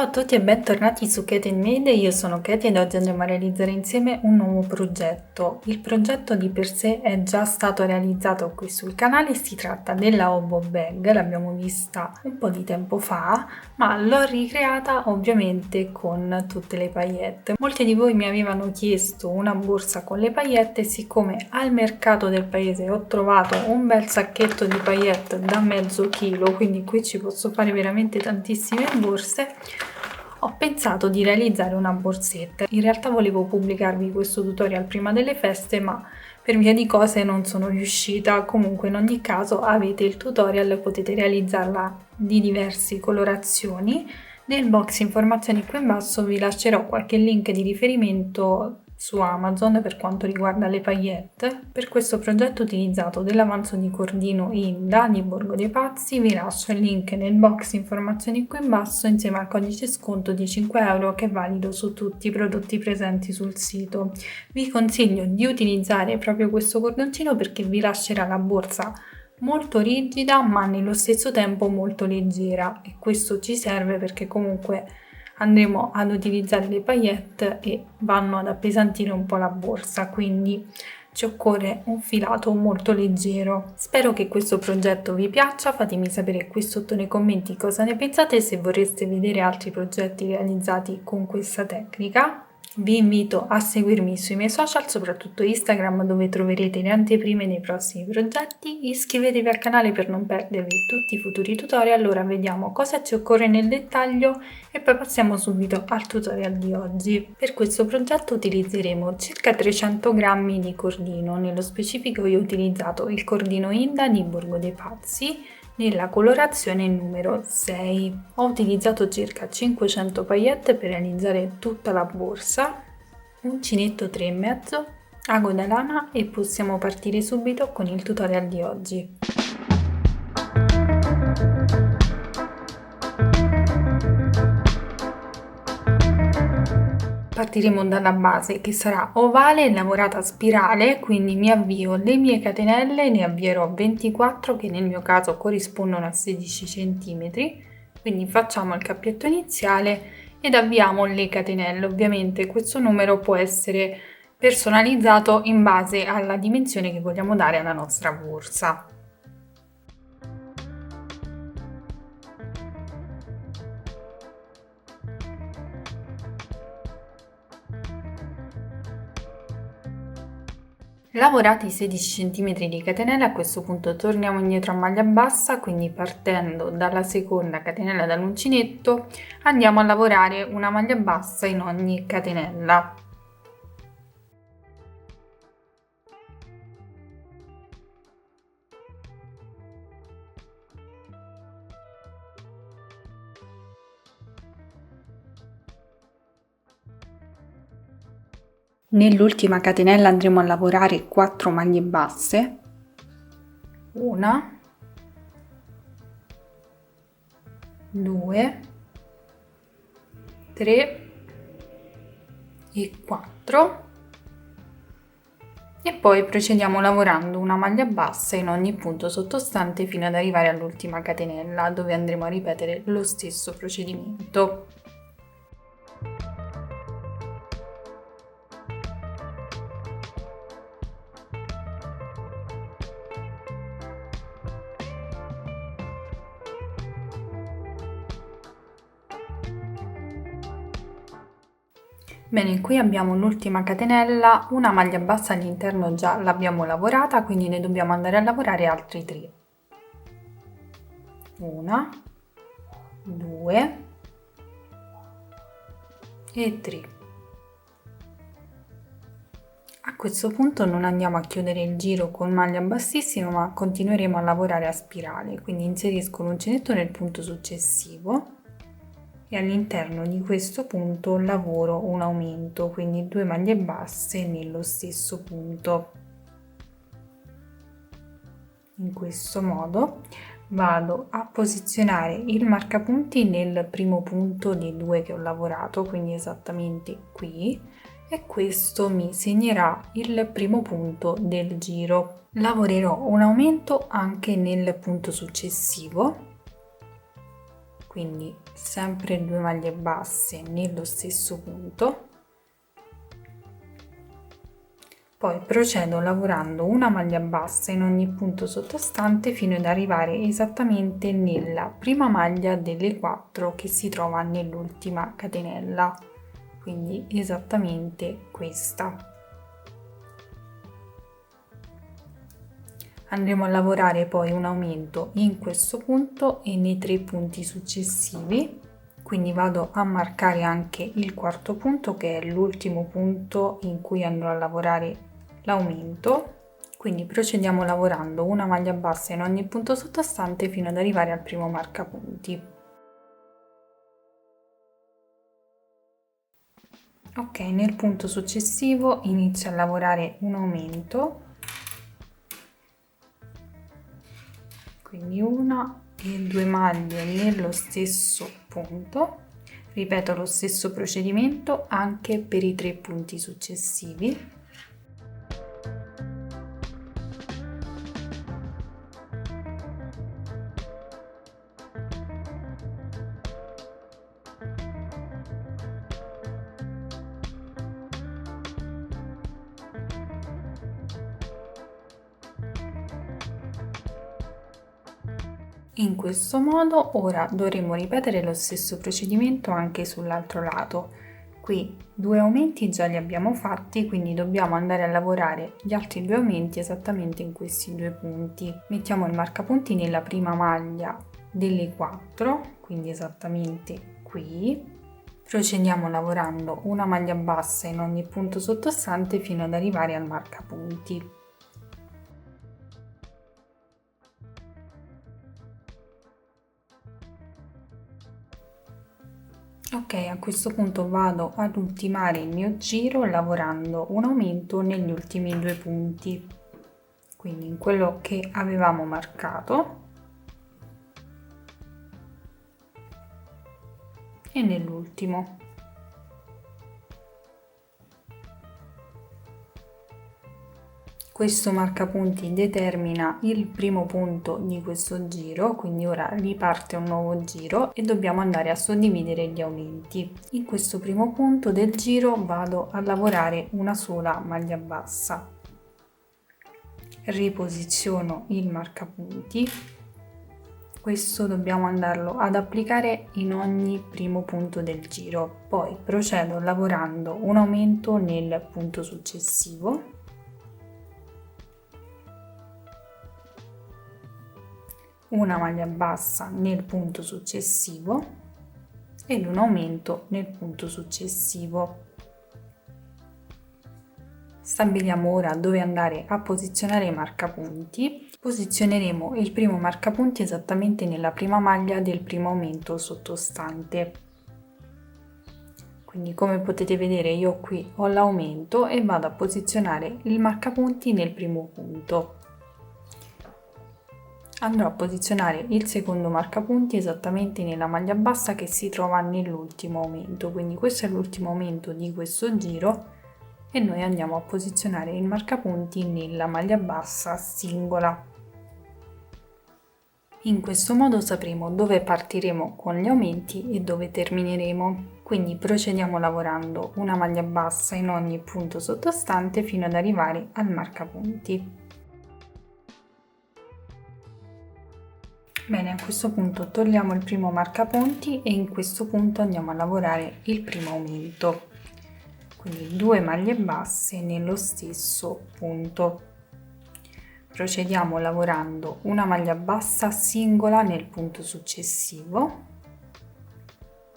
Ciao a tutti e bentornati su Kate Made, io sono Katie ed oggi andremo a realizzare insieme un nuovo progetto. Il progetto di per sé è già stato realizzato qui sul canale, si tratta della Obo Bag, l'abbiamo vista un po' di tempo fa, ma l'ho ricreata ovviamente con tutte le paillette. Molti di voi mi avevano chiesto una borsa con le paillette, siccome al mercato del paese ho trovato un bel sacchetto di paillette da mezzo chilo, quindi qui ci posso fare veramente tantissime borse. Ho pensato di realizzare una borsetta. In realtà volevo pubblicarvi questo tutorial prima delle feste, ma per via di cose non sono riuscita. Comunque in ogni caso avete il tutorial, potete realizzarla di diverse colorazioni. Nel box informazioni qui in basso vi lascerò qualche link di riferimento su Amazon per quanto riguarda le paillette. Per questo progetto ho utilizzato dell'avanzo di cordino Inda di Borgo dei Pazzi, vi lascio il link nel box informazioni qui in basso insieme al codice sconto di 5 euro che è valido su tutti i prodotti presenti sul sito. Vi consiglio di utilizzare proprio questo cordoncino perché vi lascerà la borsa molto rigida ma nello stesso tempo molto leggera, e questo ci serve perché comunque andremo ad utilizzare le paillette e vanno ad appesantire un po' la borsa, quindi ci occorre un filato molto leggero. Spero che questo progetto vi piaccia, fatemi sapere qui sotto nei commenti cosa ne pensate e se vorreste vedere altri progetti realizzati con questa tecnica. Vi invito a seguirmi sui miei social, soprattutto Instagram, dove troverete le anteprime dei prossimi progetti. Iscrivetevi al canale per non perdervi tutti i futuri tutorial. Ora vediamo cosa ci occorre nel dettaglio e poi passiamo subito al tutorial di oggi. Per questo progetto utilizzeremo circa 300 g di cordino, nello specifico io ho utilizzato il cordino Inda di Borgo dei Pazzi nella colorazione numero 6. Ho utilizzato circa 500 paillette per realizzare tutta la borsa, uncinetto 3,5, ago da lana e possiamo partire subito con il tutorial di oggi. Partiremo dalla base che sarà ovale e lavorata a spirale, quindi mi avvio le mie catenelle, ne avvierò 24 che nel mio caso corrispondono a 16 cm, quindi facciamo il cappietto iniziale ed avviamo le catenelle. Ovviamente questo numero può essere personalizzato in base alla dimensione che vogliamo dare alla nostra borsa. Lavorati i 16 cm di catenella, a questo punto torniamo indietro a maglia bassa, quindi partendo dalla seconda catenella dall'uncinetto andiamo a lavorare una maglia bassa in ogni catenella. Nell'ultima catenella andremo a lavorare 4 maglie basse, 1, 2, 3 e 4, e poi procediamo lavorando una maglia bassa in ogni punto sottostante fino ad arrivare all'ultima catenella, dove andremo a ripetere lo stesso procedimento. Bene, qui abbiamo l'ultima catenella, una maglia bassa all'interno già l'abbiamo lavorata, quindi ne dobbiamo andare a lavorare altri 3. 1, 2 e 3. A questo punto non andiamo a chiudere il giro con maglia bassissima, ma continueremo a lavorare a spirale, quindi inserisco l'uncinetto nel punto successivo e all'interno di questo punto lavoro un aumento, quindi 2 maglie basse nello stesso punto. In questo modo vado a posizionare il marcapunti nel primo punto dei 2 che ho lavorato, quindi esattamente qui, e questo mi segnerà il primo punto del giro. Lavorerò un aumento anche nel punto successivo quindi sempre 2 maglie basse nello stesso punto. Poi procedo lavorando una maglia bassa in ogni punto sottostante fino ad arrivare esattamente nella prima maglia delle 4 che si trova nell'ultima catenella, quindi esattamente questa. Andremo a lavorare poi un aumento in questo punto e nei 3 punti successivi, quindi vado a marcare anche il quarto punto che è l'ultimo punto in cui andrò a lavorare l'aumento. Quindi procediamo lavorando una maglia bassa in ogni punto sottostante fino ad arrivare al primo marcapunti. Ok, nel punto successivo inizio a lavorare un aumento, quindi una e 2 maglie nello stesso punto. Ripeto lo stesso procedimento anche per i 3 punti successivi. In questo modo ora dovremo ripetere lo stesso procedimento anche sull'altro lato. Qui 2 aumenti già li abbiamo fatti, quindi dobbiamo andare a lavorare gli altri 2 aumenti esattamente in questi 2 punti. Mettiamo il marcapunti nella prima maglia delle 4, quindi esattamente qui. Procediamo lavorando una maglia bassa in ogni punto sottostante fino ad arrivare al marcapunti. Ok, a questo punto vado ad ultimare il mio giro lavorando un aumento negli ultimi 2 punti, quindi in quello che avevamo marcato e nell'ultimo. Questo marcapunti determina il primo punto di questo giro, quindi ora riparte un nuovo giro e dobbiamo andare a suddividere gli aumenti. In questo primo punto del giro vado a lavorare una sola maglia bassa. Riposiziono il marcapunti. Questo dobbiamo andarlo ad applicare in ogni primo punto del giro. Poi procedo lavorando un aumento nel punto successivo. Una maglia bassa nel punto successivo ed un aumento nel punto successivo. Stabiliamo ora dove andare a posizionare i marcapunti. Posizioneremo il primo marcapunti esattamente nella prima maglia del primo aumento sottostante. Quindi come potete vedere io qui ho l'aumento e vado a posizionare il marcapunti nel primo punto. Andrò a posizionare il secondo marcapunti esattamente nella maglia bassa che si trova nell'ultimo aumento, quindi questo è l'ultimo aumento di questo giro e noi andiamo a posizionare il marcapunti nella maglia bassa singola. In questo modo sapremo dove partiremo con gli aumenti e dove termineremo. Quindi procediamo lavorando una maglia bassa in ogni punto sottostante fino ad arrivare al marcapunti. Bene, a questo punto togliamo il primo marcapunti e in questo punto andiamo a lavorare il primo aumento, quindi 2 maglie basse nello stesso punto. Procediamo lavorando una maglia bassa singola nel punto successivo,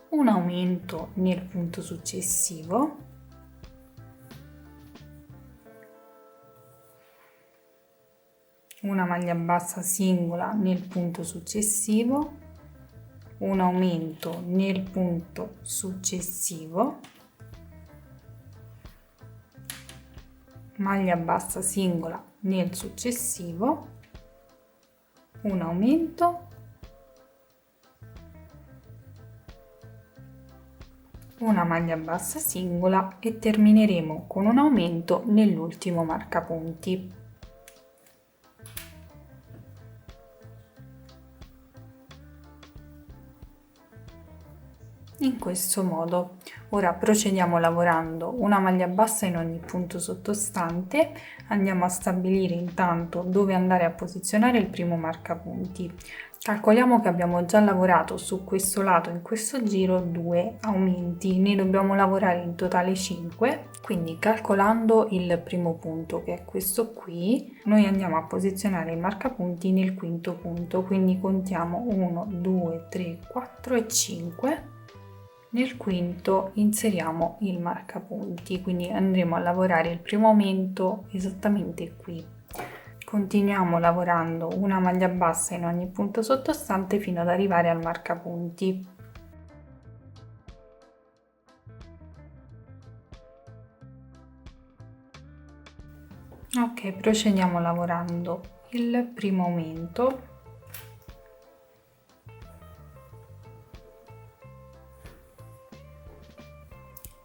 un aumento nel punto successivo, una maglia bassa singola nel punto successivo, un aumento nel punto successivo, maglia bassa singola nel successivo, un aumento, una maglia bassa singola e termineremo con un aumento nell'ultimo marcapunti. in questo modo. Ora procediamo lavorando una maglia bassa in ogni punto sottostante. Andiamo a stabilire intanto dove andare a posizionare il primo marcapunti. Calcoliamo che abbiamo già lavorato su questo lato in questo giro 2 aumenti, ne dobbiamo lavorare in totale 5, quindi calcolando il primo punto, che è questo qui, noi andiamo a posizionare il marcapunti nel quinto punto, quindi contiamo 1, 2, 3, 4 e 5. Nel quinto inseriamo il marcapunti, quindi andremo a lavorare il primo aumento esattamente qui. Continuiamo lavorando una maglia bassa in ogni punto sottostante fino ad arrivare al marcapunti. Ok, procediamo lavorando il primo aumento.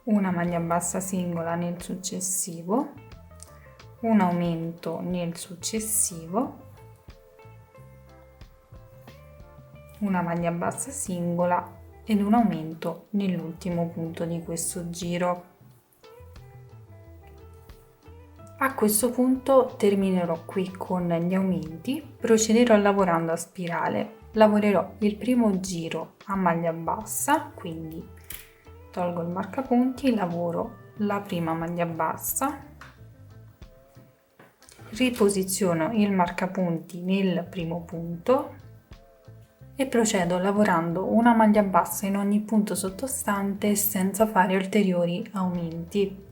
Una maglia bassa singola nel successivo, un aumento nel successivo, una maglia bassa singola ed un aumento nell'ultimo punto di questo giro. A questo punto terminerò qui con gli aumenti, procederò lavorando a spirale. Lavorerò il primo giro a maglia bassa, quindi tolgo il marcapunti, lavoro la prima maglia bassa, riposiziono il marcapunti nel primo punto e procedo lavorando una maglia bassa in ogni punto sottostante senza fare ulteriori aumenti.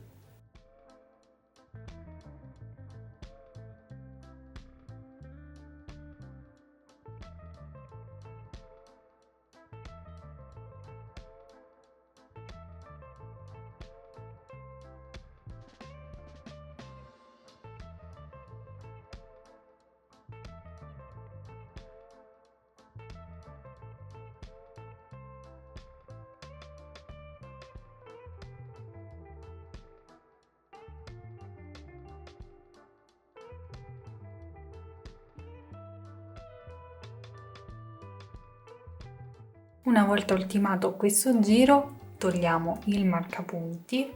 Una volta ultimato questo giro, togliamo il marcapunti,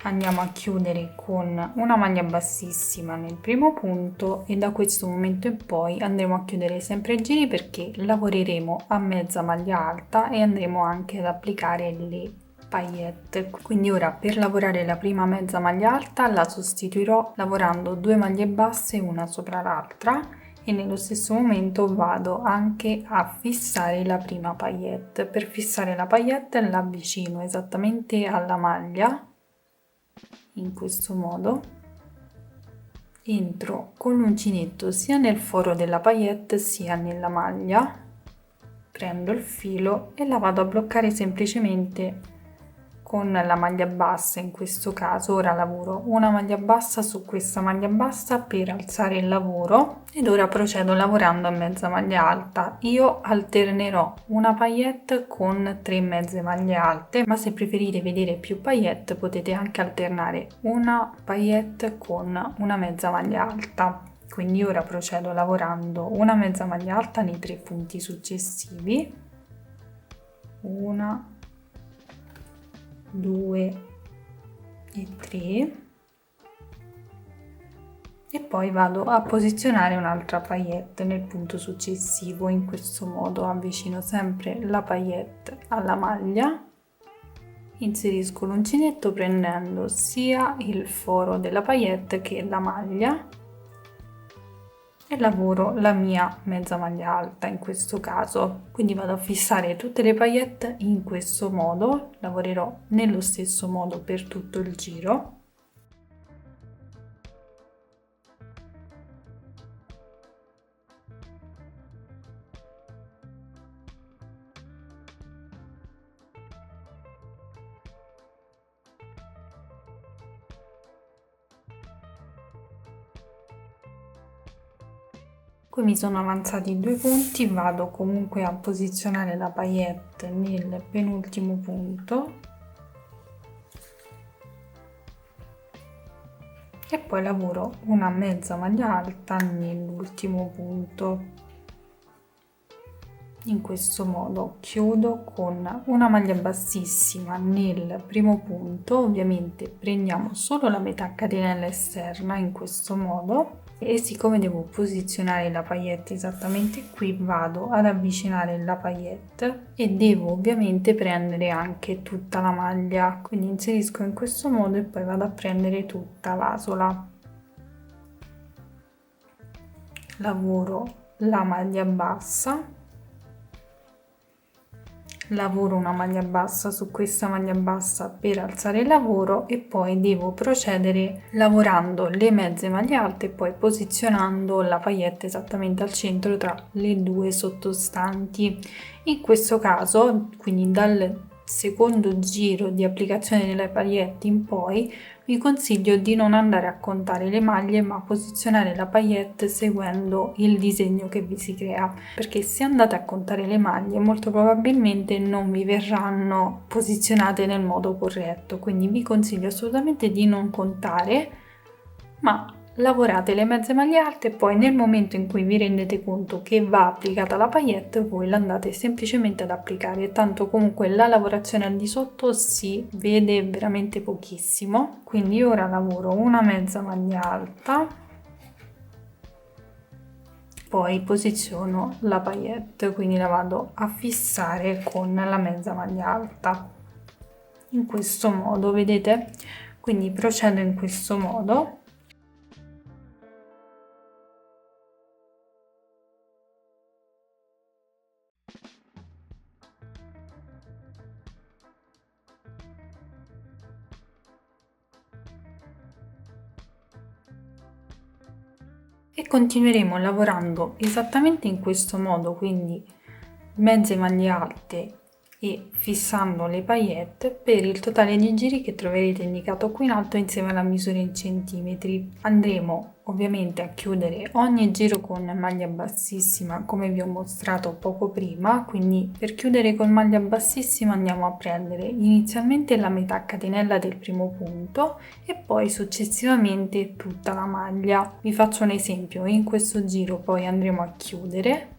andiamo a chiudere con una maglia bassissima nel primo punto e da questo momento in poi andremo a chiudere sempre i giri perché lavoreremo a mezza maglia alta e andremo anche ad applicare le paillette. Quindi ora per lavorare la prima mezza maglia alta la sostituirò lavorando 2 maglie basse una sopra l'altra e nello stesso momento vado anche a fissare la prima paillette. Per fissare la paillette la avvicino esattamente alla maglia in questo modo, entro con l'uncinetto sia nel foro della paillette sia nella maglia, prendo il filo e la vado a bloccare semplicemente con la maglia bassa. In questo caso ora lavoro una maglia bassa su questa maglia bassa per alzare il lavoro ed ora procedo lavorando a mezza maglia alta. Io alternerò una paillette con 3 mezze maglie alte, ma se preferite vedere più paillette potete anche alternare una paillette con una mezza maglia alta. Quindi ora procedo lavorando una mezza maglia alta nei 3 punti successivi, una, 2 e 3 e poi vado a posizionare un'altra paillette nel punto successivo. In questo modo avvicino sempre la paillette alla maglia, inserisco l'uncinetto prendendo sia il foro della paillette che la maglia e lavoro la mia mezza maglia alta in questo caso. Quindi vado a fissare tutte le paillette in questo modo, lavorerò nello stesso modo per tutto il giro. Qui mi sono avanzati 2 punti, vado comunque a posizionare la paillette nel penultimo punto e poi lavoro una mezza maglia alta nell'ultimo punto. In questo modo chiudo con una maglia bassissima nel primo punto, ovviamente prendiamo solo la metà catenella esterna in questo modo, e siccome devo posizionare la paillette esattamente qui, vado ad avvicinare la paillette e devo ovviamente prendere anche tutta la maglia, quindi inserisco in questo modo e poi vado a prendere tutta l'asola. Lavoro la maglia bassa, lavoro una maglia bassa su questa maglia bassa per alzare il lavoro e poi devo procedere lavorando le mezze maglie alte e poi posizionando la paillette esattamente al centro tra le due sottostanti. In questo caso, quindi dal secondo giro di applicazione delle paillette in poi, vi consiglio di non andare a contare le maglie ma posizionare la paillette seguendo il disegno che vi si crea, perché se andate a contare le maglie molto probabilmente non vi verranno posizionate nel modo corretto, quindi vi consiglio assolutamente di non contare, ma lavorate le mezze maglie alte e poi nel momento in cui vi rendete conto che va applicata la paillette voi l'andate semplicemente ad applicare, tanto comunque la lavorazione al di sotto si vede veramente pochissimo. Quindi ora lavoro una mezza maglia alta, poi posiziono la paillette, quindi la vado a fissare con la mezza maglia alta in questo modo, vedete? Quindi procedo in questo modo. E continueremo lavorando esattamente in questo modo, quindi mezze maglie alte e fissando le paillette per il totale di giri che troverete indicato qui in alto insieme alla misura in centimetri. Andremo ovviamente a chiudere ogni giro con maglia bassissima come vi ho mostrato poco prima, quindi per chiudere con maglia bassissima andiamo a prendere inizialmente la metà catenella del primo punto e poi successivamente tutta la maglia. Vi faccio un esempio: in questo giro poi andremo a chiudere,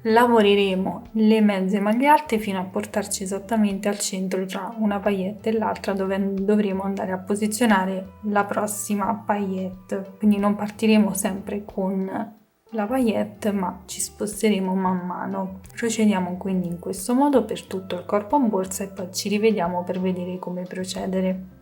lavoreremo le mezze maglie alte fino a portarci esattamente al centro tra una paillette e l'altra, dove dovremo andare a posizionare la prossima paillette. Quindi non partiremo sempre con la paillette ma ci sposteremo man mano. Procediamo quindi in questo modo per tutto il corpo in borsa e poi ci rivediamo per vedere come procedere.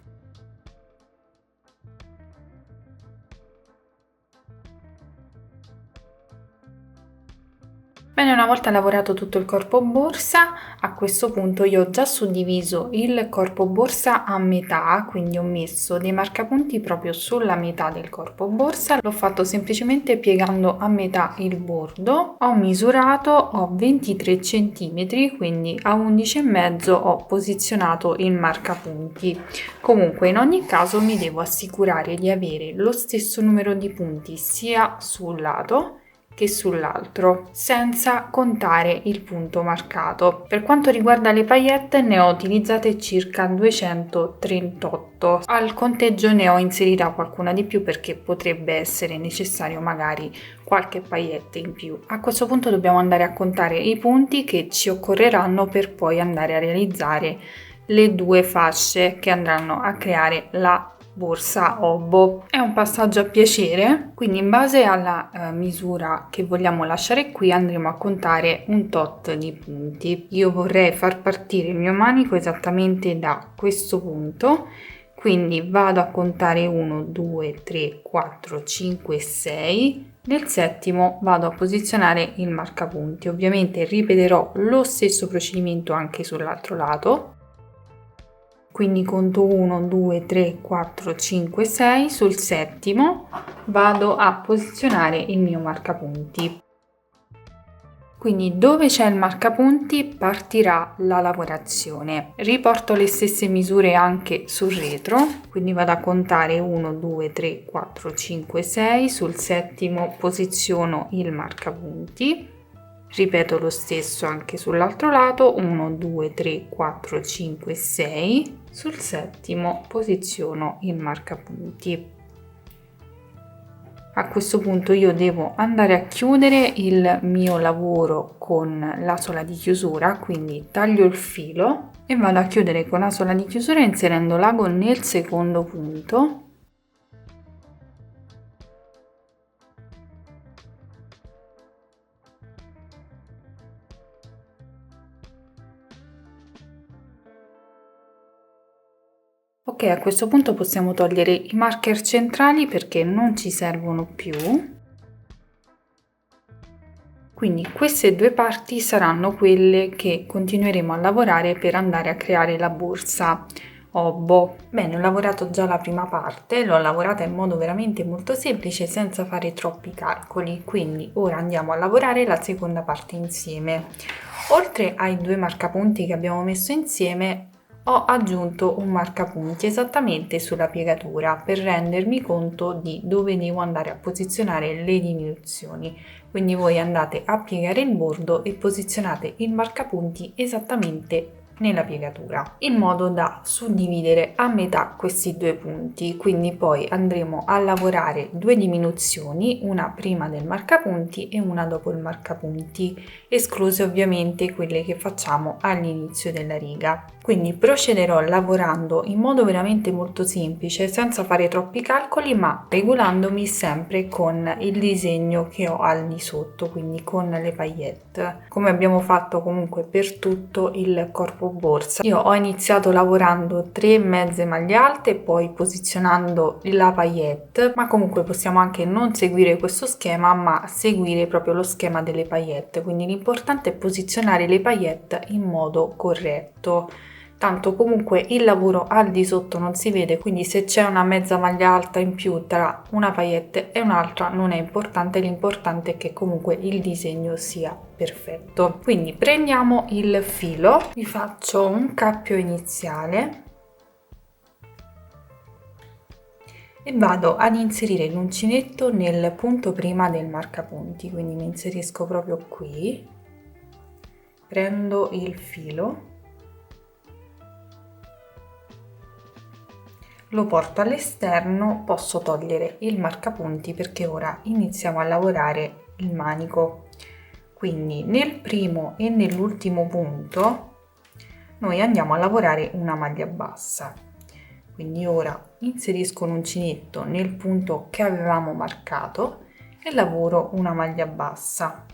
Bene, una volta lavorato tutto il corpo borsa, a questo punto io ho già suddiviso il corpo borsa a metà, quindi ho messo dei marcapunti proprio sulla metà del corpo borsa, l'ho fatto semplicemente piegando a metà il bordo, ho misurato, ho 23 cm, quindi a 11,5 ho posizionato il marcapunti. Comunque in ogni caso mi devo assicurare di avere lo stesso numero di punti sia sul lato che sull'altro, senza contare il punto marcato. Per quanto riguarda le paillette ne ho utilizzate circa 238, al conteggio ne ho inserita qualcuna di più perché potrebbe essere necessario magari qualche paillette in più. A questo punto dobbiamo andare a contare i punti che ci occorreranno per poi andare a realizzare le due fasce che andranno a creare la borsa obo. È un passaggio a piacere, quindi in base alla misura che vogliamo lasciare qui andremo a contare un tot di punti. Io vorrei far partire il mio manico esattamente da questo punto, quindi vado a contare 1 2 3 4 5 6. Nel settimo vado a posizionare il marcapunti. Ovviamente ripeterò lo stesso procedimento anche sull'altro lato, quindi conto 1 2 3 4 5 6. Sul settimo vado a posizionare il mio marcapunti, quindi dove c'è il marcapunti partirà la lavorazione. Riporto le stesse misure anche sul retro, quindi vado a contare 1 2 3 4 5 6. Sul settimo posiziono il marcapunti, ripeto lo stesso anche sull'altro lato, 1 2 3 4 5 6. Sul settimo posiziono il marcapunti. A questo punto io devo andare a chiudere il mio lavoro con l'asola di chiusura, quindi taglio il filo e vado a chiudere con l'asola di chiusura inserendo l'ago nel secondo punto. Ok, a questo punto possiamo togliere i marker centrali perché non ci servono più. Quindi queste due parti saranno quelle che continueremo a lavorare per andare a creare la borsa Obbo. Bene, ho lavorato già la prima parte, l'ho lavorata in modo veramente molto semplice senza fare troppi calcoli, quindi ora andiamo a lavorare la seconda parte insieme. Oltre ai due marcapunti che abbiamo messo insieme, ho aggiunto un marcapunti esattamente sulla piegatura per rendermi conto di dove devo andare a posizionare le diminuzioni. Quindi voi andate a piegare il bordo e posizionate il marcapunti esattamente nella piegatura in modo da suddividere a metà questi due punti. Quindi poi andremo a lavorare due diminuzioni, una prima del marcapunti e una dopo il marcapunti, escluse ovviamente quelle che facciamo all'inizio della riga. Quindi procederò lavorando in modo veramente molto semplice, senza fare troppi calcoli, ma regolandomi sempre con il disegno che ho al di sotto, quindi con le paillette, come abbiamo fatto comunque per tutto il corpo borsa. Io ho iniziato lavorando 3 mezze maglie alte, poi posizionando la paillette, ma comunque possiamo anche non seguire questo schema, ma seguire proprio lo schema delle paillette, quindi l'importante è posizionare le paillette in modo corretto. Tanto comunque il lavoro al di sotto non si vede, quindi se c'è una mezza maglia alta in più tra una paillette e un'altra non è importante, l'importante è che comunque il disegno sia perfetto. Quindi prendiamo il filo, vi faccio un cappio iniziale e vado ad inserire l'uncinetto nel punto prima del marcapunti, quindi mi inserisco proprio qui, prendo il filo, lo porto all'esterno, posso togliere il marcapunti perché ora iniziamo a lavorare il manico. Quindi nel primo e nell'ultimo punto noi andiamo a lavorare una maglia bassa. Quindi ora inserisco un uncinetto nel punto che avevamo marcato e lavoro una maglia bassa.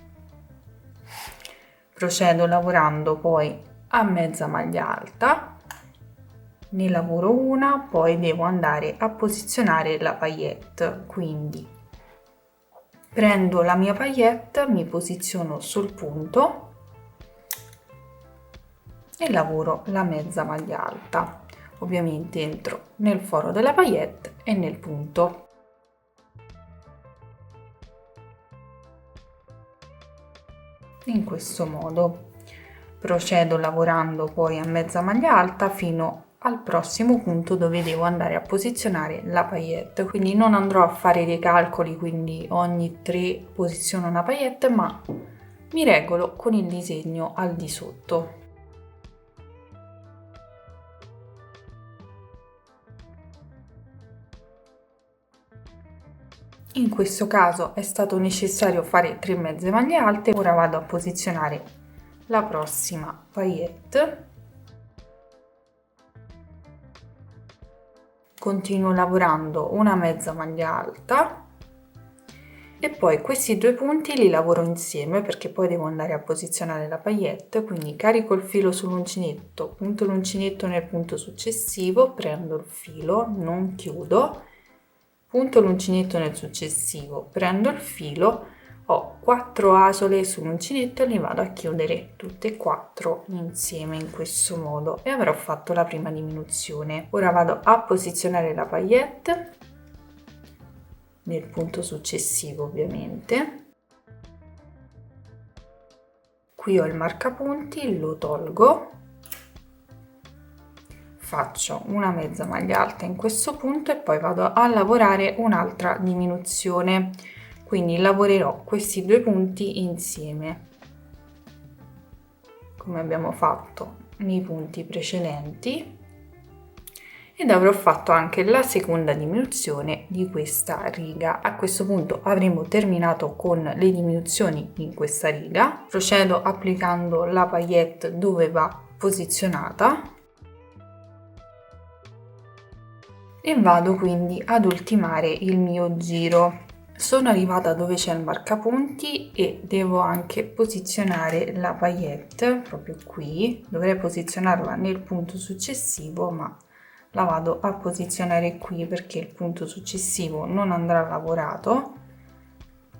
Procedo lavorando poi a mezza maglia alta. Ne lavoro una, poi devo andare a posizionare la paillette, quindi prendo la mia paillette, mi posiziono sul punto e lavoro la mezza maglia alta. Ovviamente entro nel foro della paillette e nel punto. In questo modo procedo lavorando poi a mezza maglia alta fino al prossimo punto dove devo andare a posizionare la paillette, quindi non andrò a fare dei calcoli, quindi ogni 3 posiziono una paillette, ma mi regolo con il disegno al di sotto. In questo caso è stato necessario fare 3 mezze maglie alte, ora vado a posizionare la prossima paillette. Continuo lavorando una mezza maglia alta e poi questi due punti li lavoro insieme perché poi devo andare a posizionare la paillette, quindi carico il filo sull'uncinetto, punto l'uncinetto nel punto successivo, prendo il filo, non chiudo, punto l'uncinetto nel successivo, prendo il filo, ho 4 asole sull'uncinetto e le vado a chiudere tutte e 4 insieme in questo modo e avrò fatto la prima diminuzione. Ora vado a posizionare la paillette nel punto successivo, ovviamente. Qui ho il marcapunti, lo tolgo, faccio una mezza maglia alta in questo punto e poi vado a lavorare un'altra diminuzione. Quindi lavorerò questi due punti insieme, come abbiamo fatto nei punti precedenti, ed avrò fatto anche la seconda diminuzione di questa riga. A questo punto avremo terminato con le diminuzioni in questa riga. Procedo applicando la paillette dove va posizionata e vado quindi ad ultimare il mio giro. Sono arrivata dove c'è il marcapunti e devo anche posizionare la paillette proprio qui. Dovrei posizionarla nel punto successivo, ma la vado a posizionare qui perché il punto successivo non andrà lavorato,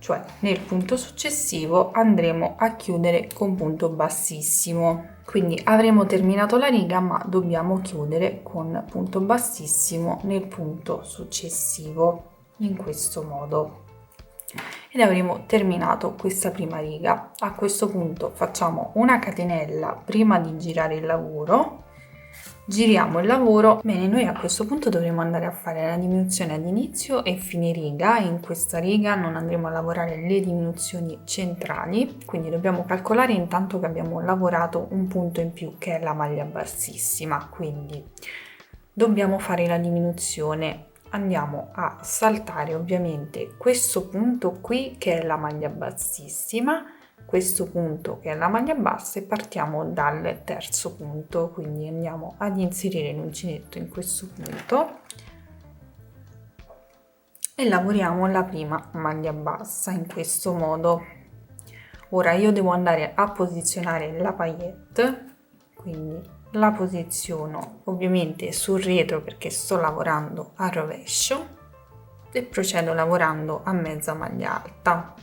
cioè nel punto successivo andremo a chiudere con punto bassissimo. Quindi avremo terminato la riga, ma dobbiamo chiudere con punto bassissimo nel punto successivo, in questo modo. Ed avremo terminato questa prima riga. A questo punto facciamo una catenella prima di girare il lavoro. Giriamo il lavoro. Bene, noi a questo punto dovremo andare a fare la diminuzione ad inizio e fine riga. In questa riga non andremo a lavorare le diminuzioni centrali, quindi dobbiamo calcolare intanto che abbiamo lavorato un punto in più che è la maglia bassissima, quindi dobbiamo fare la diminuzione. Andiamo a saltare ovviamente questo punto qui che è la maglia bassissima, questo punto che è la maglia bassa e partiamo dal terzo punto, quindi andiamo ad inserire l'uncinetto in questo punto e lavoriamo la prima maglia bassa in questo modo. Ora io devo andare a posizionare la paillette, quindi la posiziono ovviamente sul retro perché sto lavorando a rovescio e procedo lavorando a mezza maglia alta.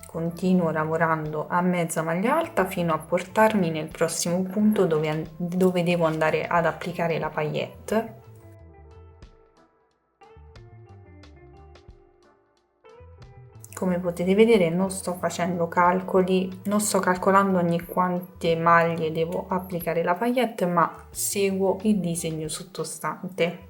Continuo lavorando a mezza maglia alta fino a portarmi nel prossimo punto dove devo andare ad applicare la paillette. Come potete vedere non sto facendo calcoli, non sto calcolando ogni quante maglie devo applicare la paillette, ma seguo il disegno sottostante.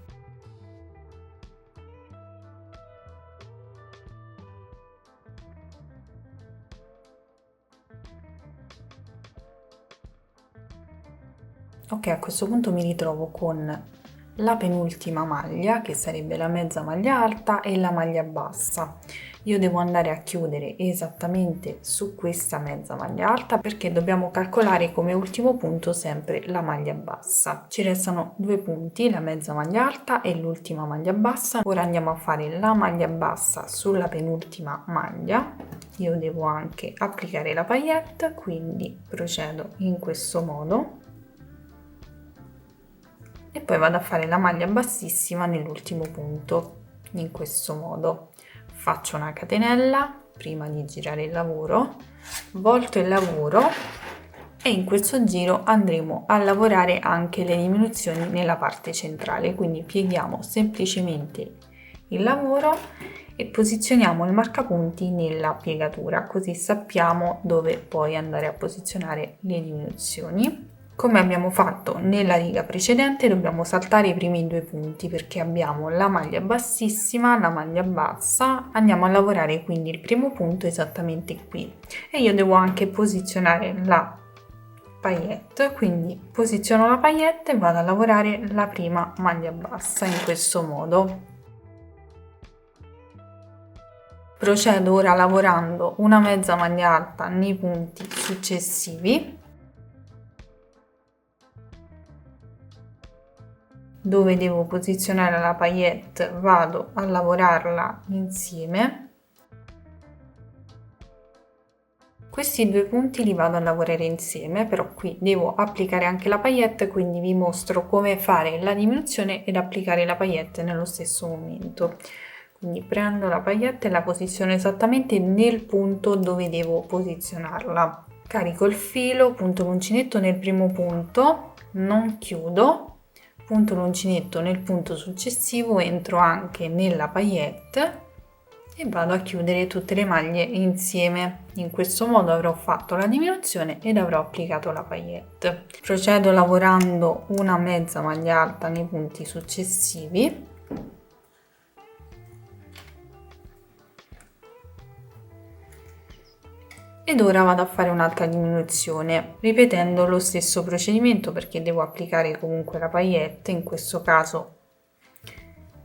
Ok, a questo punto mi ritrovo con la penultima maglia, che sarebbe la mezza maglia alta, e la maglia bassa. Io devo andare a chiudere esattamente su questa mezza maglia alta perché dobbiamo calcolare come ultimo punto sempre la maglia bassa. Ci restano due punti, la mezza maglia alta e l'ultima maglia bassa. Ora andiamo a fare la maglia bassa sulla penultima maglia. Io devo anche applicare la paillette, quindi procedo in questo modo e poi vado a fare la maglia bassissima nell'ultimo punto, in questo modo. Faccio una catenella prima di girare il lavoro, volto il lavoro e in questo giro andremo a lavorare anche le diminuzioni nella parte centrale, quindi pieghiamo semplicemente il lavoro e posizioniamo il marcapunti nella piegatura, così sappiamo dove poi andare a posizionare le diminuzioni. Come abbiamo fatto nella riga precedente, dobbiamo saltare i primi due punti perché abbiamo la maglia bassissima, la maglia bassa. Andiamo a lavorare quindi il primo punto esattamente qui e io devo anche posizionare la paillette, quindi posiziono la paillette e vado a lavorare la prima maglia bassa in questo modo. Procedo ora lavorando una mezza maglia alta nei punti successivi. Dove devo posizionare la paillette vado a lavorarla insieme. Questi due punti li vado a lavorare insieme, però qui devo applicare anche la paillette, quindi vi mostro come fare la diminuzione ed applicare la paillette nello stesso momento. Quindi prendo la paillette e la posiziono esattamente nel punto dove devo posizionarla. Carico il filo, punto l'uncinetto nel primo punto, non chiudo. Punto l'uncinetto nel punto successivo, entro anche nella paillette e vado a chiudere tutte le maglie insieme. In questo modo avrò fatto la diminuzione ed avrò applicato la paillette. Procedo lavorando una mezza maglia alta nei punti successivi. ed ora vado a fare un'altra diminuzione ripetendo lo stesso procedimento perché devo applicare comunque la paillette. In questo caso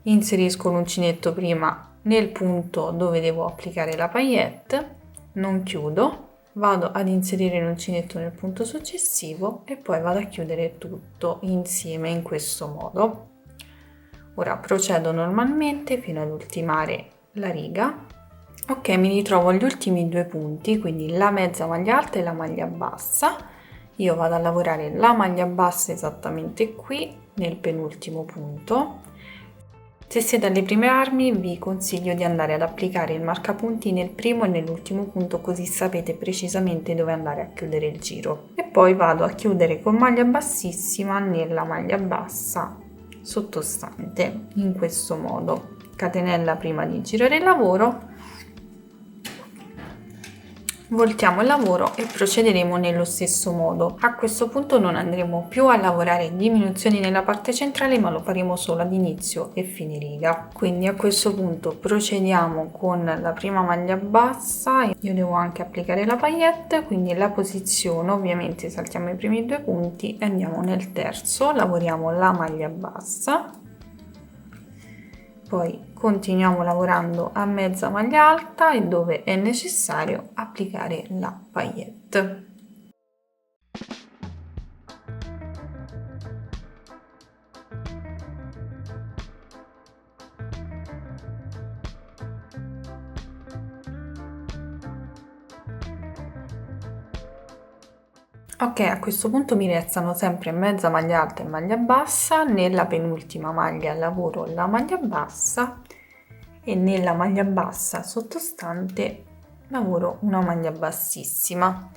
inserisco l'uncinetto prima nel punto dove devo applicare la paillette, non chiudo, vado ad inserire l'uncinetto nel punto successivo e poi vado a chiudere tutto insieme in questo modo. Ora procedo normalmente fino ad ultimare la riga. Ok, mi ritrovo agli ultimi due punti, quindi la mezza maglia alta e la maglia bassa. Io vado a lavorare la maglia bassa esattamente qui nel penultimo punto. Se siete alle prime armi vi consiglio di andare ad applicare il marcapunti nel primo e nell'ultimo punto, così sapete precisamente dove andare a chiudere il giro. E poi vado a chiudere con maglia bassissima nella maglia bassa sottostante in questo modo. Catenella prima di girare il lavoro, voltiamo il lavoro e procederemo nello stesso modo. A questo punto non andremo più a lavorare diminuzioni nella parte centrale, ma lo faremo solo ad inizio e fine riga. Quindi a questo punto procediamo con la prima maglia bassa. Io devo anche applicare la paillette, quindi la posiziono, ovviamente saltiamo i primi due punti e andiamo nel terzo, lavoriamo la maglia bassa. Poi continuiamo lavorando a mezza maglia alta e dove è necessario applicare la paillette. Ok, a questo punto mi restano sempre mezza maglia alta e maglia bassa. Nella penultima maglia lavoro la maglia bassa e nella maglia bassa sottostante lavoro una maglia bassissima.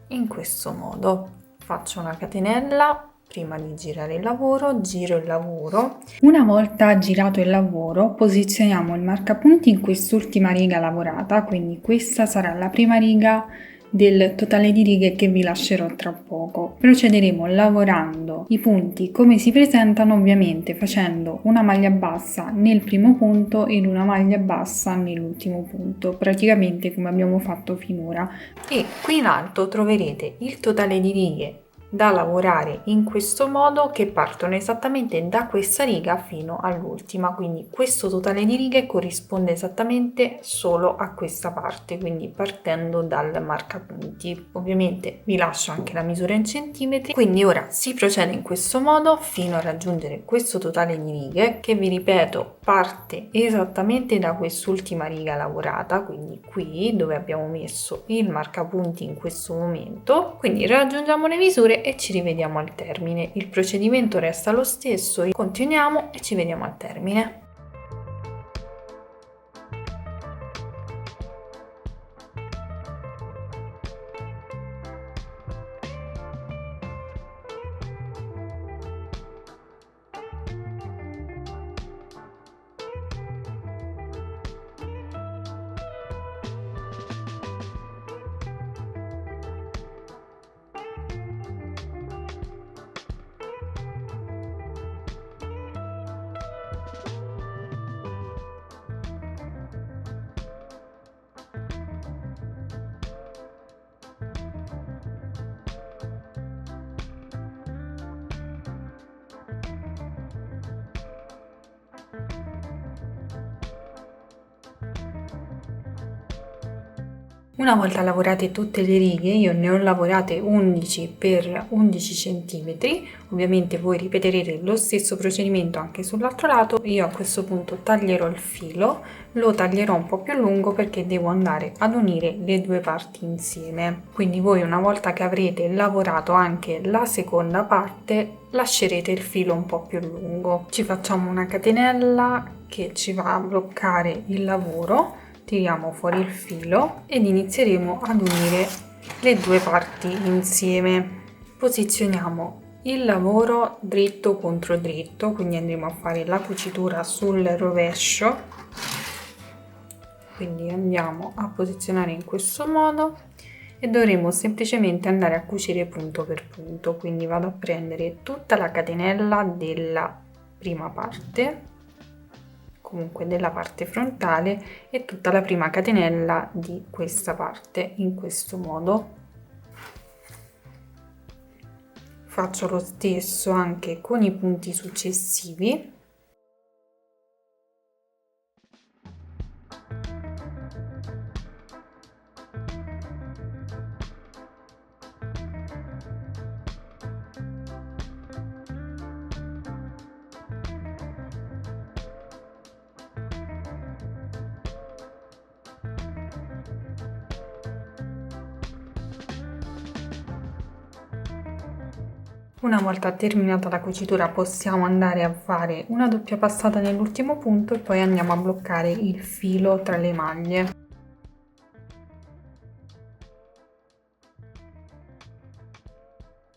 In questo modo faccio una catenella prima di girare il lavoro, giro il lavoro. Una volta girato il lavoro posizioniamo il marcapunti in quest'ultima riga lavorata, quindi questa sarà la prima riga del totale di righe che vi lascerò tra poco. Procederemo lavorando i punti come si presentano, ovviamente facendo una maglia bassa nel primo punto ed una maglia bassa nell'ultimo punto, praticamente come abbiamo fatto finora. E qui in alto troverete il totale di righe da lavorare in questo modo, che partono esattamente da questa riga fino all'ultima, quindi questo totale di righe corrisponde esattamente solo a questa parte, quindi partendo dal marcapunti. Ovviamente vi lascio anche la misura in centimetri, quindi ora si procede in questo modo fino a raggiungere questo totale di righe che, vi ripeto, parte esattamente da quest'ultima riga lavorata, quindi qui dove abbiamo messo il marcapunti in questo momento. Quindi raggiungiamo le misure e ci rivediamo al termine. Il procedimento resta lo stesso, continuiamo e ci vediamo al termine. Una volta lavorate tutte le righe, io ne ho lavorate 11 per 11 cm, ovviamente voi ripeterete lo stesso procedimento anche sull'altro lato. Io a questo punto taglierò il filo, lo taglierò un po' più lungo perché devo andare ad unire le due parti insieme. Quindi voi, una volta che avrete lavorato anche la seconda parte, lascerete il filo un po' più lungo. Ci facciamo una catenella che ci va a bloccare il lavoro. Tiriamo fuori il filo ed inizieremo ad unire le due parti insieme. Posizioniamo il lavoro dritto contro dritto, quindi andremo a fare la cucitura sul rovescio, quindi andiamo a posizionare in questo modo e dovremo semplicemente andare a cucire punto per punto. Quindi vado a prendere tutta la catenella della prima parte, comunque della parte frontale e tutta la prima catenella di questa parte in questo modo. Faccio lo stesso anche con i punti successivi. Una volta terminata la cucitura possiamo andare a fare una doppia passata nell'ultimo punto e poi andiamo a bloccare il filo tra le maglie.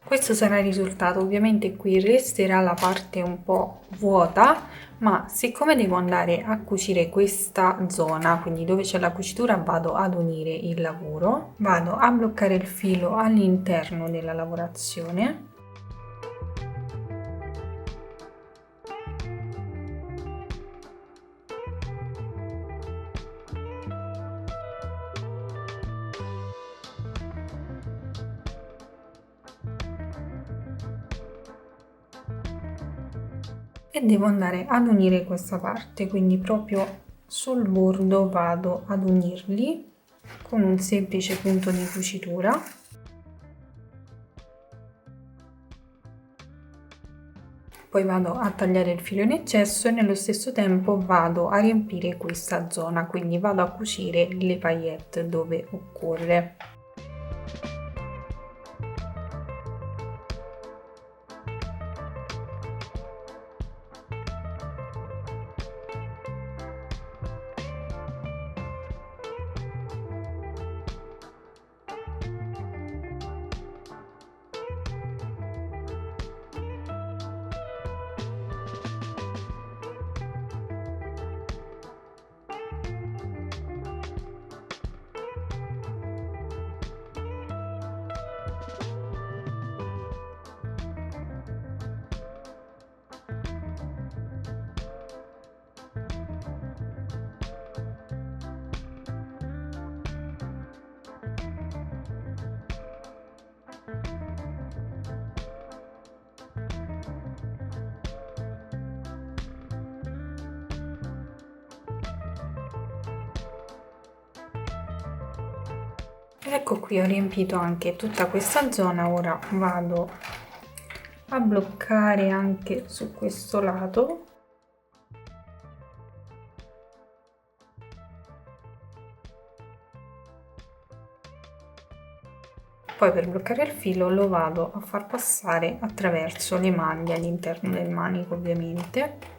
Questo sarà il risultato. Ovviamente qui resterà la parte un po' vuota, ma siccome devo andare a cucire questa zona, quindi dove c'è la cucitura, vado ad unire il lavoro, vado a bloccare il filo all'interno della lavorazione. E devo andare ad unire questa parte, quindi proprio sul bordo vado ad unirli con un semplice punto di cucitura. Poi vado a tagliare il filo in eccesso e nello stesso tempo vado a riempire questa zona, quindi vado a cucire le paillette dove occorre. Ecco qui, ho riempito anche tutta questa zona. Ora vado a bloccare anche su questo lato. Poi per bloccare il filo lo vado a far passare attraverso le maglie all'interno del manico, ovviamente.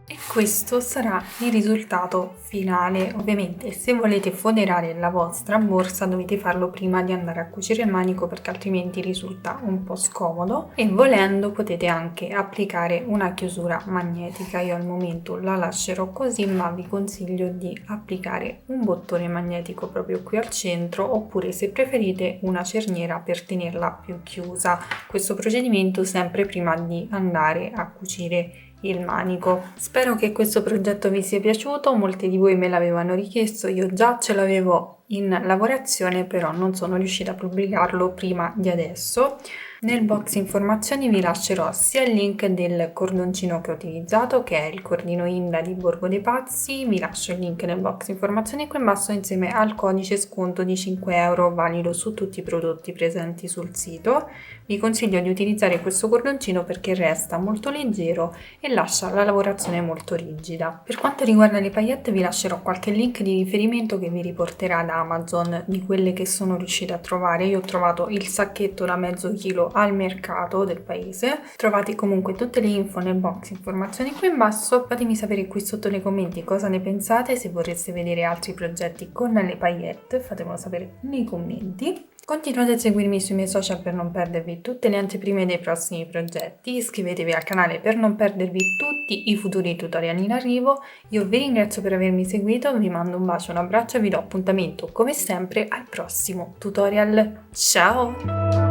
E questo sarà il risultato finale. Ovviamente se volete foderare la vostra borsa dovete farlo prima di andare a cucire il manico, perché altrimenti risulta un po' scomodo, e volendo potete anche applicare una chiusura magnetica. Io al momento la lascerò così, ma vi consiglio di applicare un bottone magnetico proprio qui al centro, oppure se preferite una cerniera per tenerla più chiusa. Questo procedimento sempre prima di andare a cucire il manico. Spero che questo progetto vi sia piaciuto, molti di voi me l'avevano richiesto, io già ce l'avevo in lavorazione, però non sono riuscita a pubblicarlo prima di adesso. Nel box informazioni vi lascerò sia il link del cordoncino che ho utilizzato, che è il cordino Inda di Borgo dei Pazzi, vi lascio il link nel box informazioni qui in basso insieme al codice sconto di 5 euro valido su tutti i prodotti presenti sul sito. Vi consiglio di utilizzare questo cordoncino perché resta molto leggero e lascia la lavorazione molto rigida. Per quanto riguarda le paillette vi lascerò qualche link di riferimento che vi riporterà da Amazon di quelle che sono riuscita a trovare. Io ho trovato il sacchetto da mezzo chilo al mercato del paese. Trovate comunque tutte le info nel box informazioni qui in basso. Fatemi sapere qui sotto nei commenti cosa ne pensate, se vorreste vedere altri progetti con le paillette fatemelo sapere nei commenti. Continuate a seguirmi sui miei social per non perdervi tutte le anteprime dei prossimi progetti, iscrivetevi al canale per non perdervi tutti i futuri tutorial in arrivo. Io vi ringrazio per avermi seguito, vi mando un bacio, un abbraccio e vi do appuntamento come sempre al prossimo tutorial. Ciao!